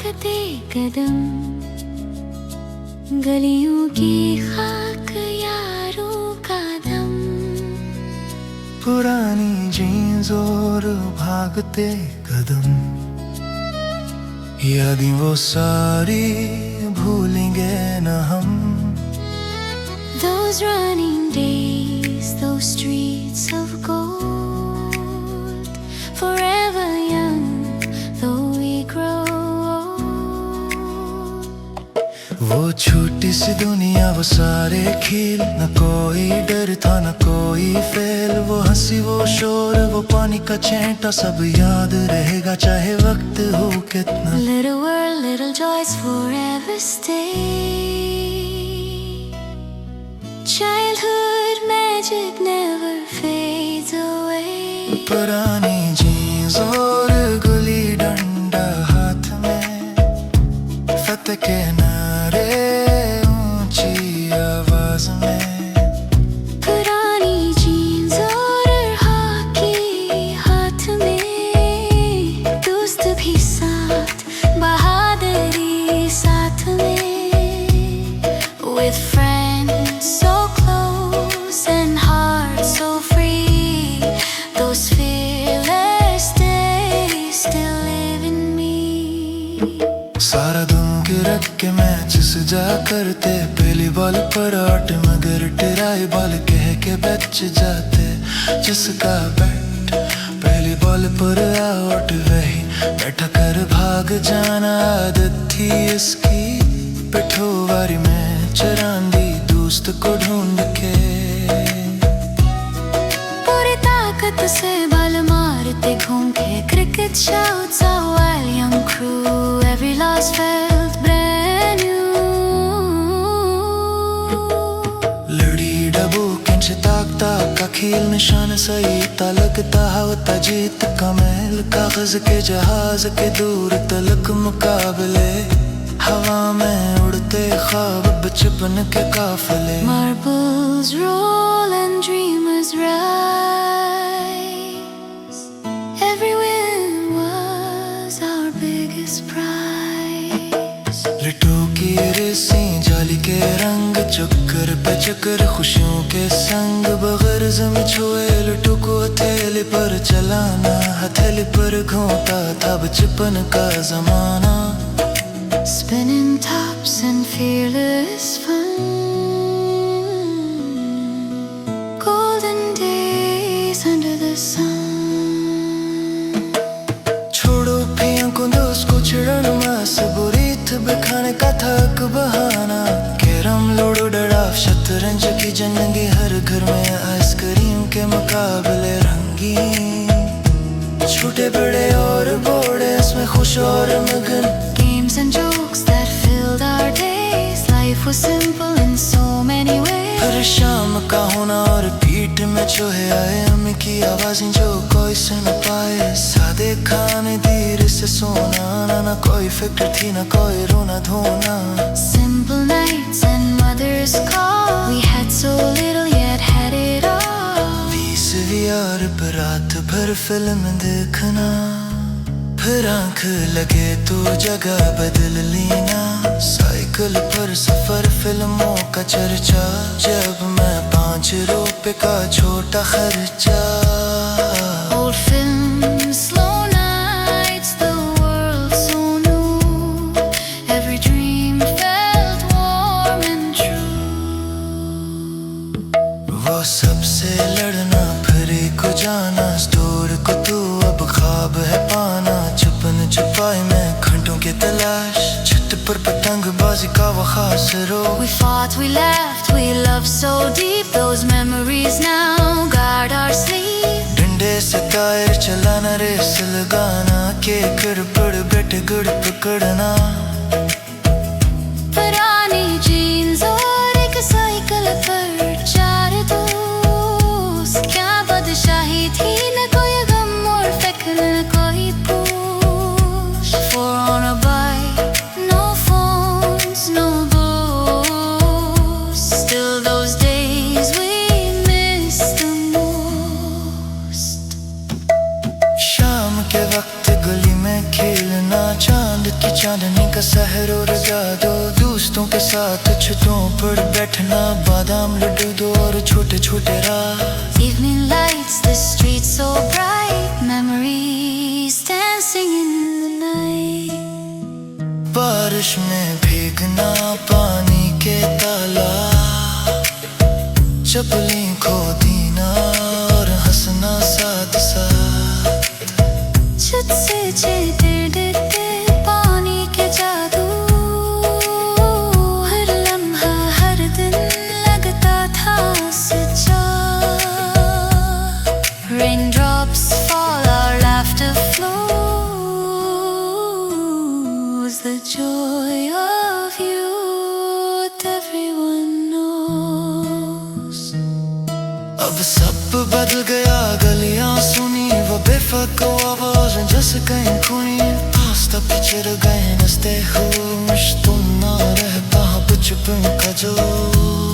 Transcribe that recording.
भागते कदम, गलियों की खाक यारों का दम। पुरानी जीन्स और भागते कदम, यादें वो सारी भूलेंगे न हम। Those running days, those streets of gold, forever young though we grow old. वो छोटी सी दुनिया, वो सारे खेल, न कोई डर था न कोई फेल। वो हंसी वो शोर, वो पानी का छेंटा, सब याद रहेगा चाहे वक्त हो कितना। Little world, little joys forever stay. Childhood magic never fades away. पुरानी जीन्स और गुली डंडा हाथ में, फतेह के नारे ऊंची आवाज में। पुरानी जीन्स और हॉकी हाथ में, दोस्त भी साथ, बहादुरी साथ में। With friends so close and hearts so free, those fearless days still live in me. सारा दिन गिरक के मैच सजा करते, पहली बॉल पर आउट मगर टिराई बॉल कह के बच जाते। जिसका बैट पहली बॉल पर आउट, वही बैठा कर भाग जाना आदत थी इसकी। पिठोवारी में चरांदी दोस्त को ढूंढ के, पूरी ताकत से बल मारते घूम के। Cricket shouts out while young crew, every loss felt brand new. लड़ी डबो किंच ताकता का खेल, निशान सही लगता होता जीत का महल। कागज के जहाज के दूर तलक मुकाबले, हवा में उड़ते ख्वाब बचपन के काफिले। Marbles roll and dreamers rise, every win was our biggest prize. लिटो की रेसी, जाली के रंग, चक्कर पे चक्कर खुशियों के संग। बगैर जमी छुए लिटो को हथेली पर चलाना, हथेली पर घूमता था बचपन का जमाना। Spinning tops and fearless fun, golden days under the sun. छोड़ो पिया को दोस्त को चिड़न मास, बुरी थ बिखाने का थक बहाना। कैरम लूडो डराव शतरंज की जंगी, हर घर में आइसक्रीम के मुकाबले रंगीन। छोटे बड़े और बूढ़े इसमें खुश और मगन। Games and jokes that filled our days, life was simple in so many ways. हर शाम का होना और पीठ में चूहे आए, अम्मी की आवाज़ें जो कोई सुन पाए। सादे खाने धीरे से सोना, ना कोई फिक्र थी ना कोई रोना धोना। Simple nights and mother's call, we had so little yet had it all. 20 VR पर रात भर फिल्म देखना, फिर आंख लगे तो जगह बदल लेना। साइकिल पर सफर फिल्मों का चर्चा, जब मैं 5 रुपए का छोटा खर्चा। Old films, slow nights, the world so new, every dream felt warm and true. वो सबसे लड़ना, फिर को जाना, स्टोर को तू अब ख्वाब है पाना। छुपन छुपाई में घंटों की तलाश, छत पर पतंगबाजी का वो खास रोग। We fought, we laughed, we loved so deep, those memories now guard our sleep. डंडे से टायर चलाना, रेस लगाना, के गड़बड़ बेटे गुड़ पकड़ना। पुरानी जीन्स और एक साइकिल पर 4 दोस्त, क्या बादशाही थी, न कोई गम और फिक्र न कोई पूछ। 4 on a bike, no phones, no ghosts, still those days we miss the most. शाम के वक्त गली में खेलना, चांद की चांदनी का सहर और जादू, दोस्तों के साथ छतों पर बैठना, बादाम लड्डू दो और छोटे छोटे राज। Evening lights, the streets so bright, memories dancing in the night. बारिश में भीगना, पानी के तालाब, चप्पलें खो देना और हंसना साथ साथ। छत से छेड़ते पानी के जादू, हर लम्हा हर दिन लगता था सच्चा। Raindrops fall, our laughter flows, the joy of youth everyone knows. अब सब बदल गया, गलियां सुनी वो बेफाक आवाज़ें जैसे कहीं खूनी। रास्ता पिछड़ गए नस्ते होश, तुम ना रह पाओ बचपन का जोश।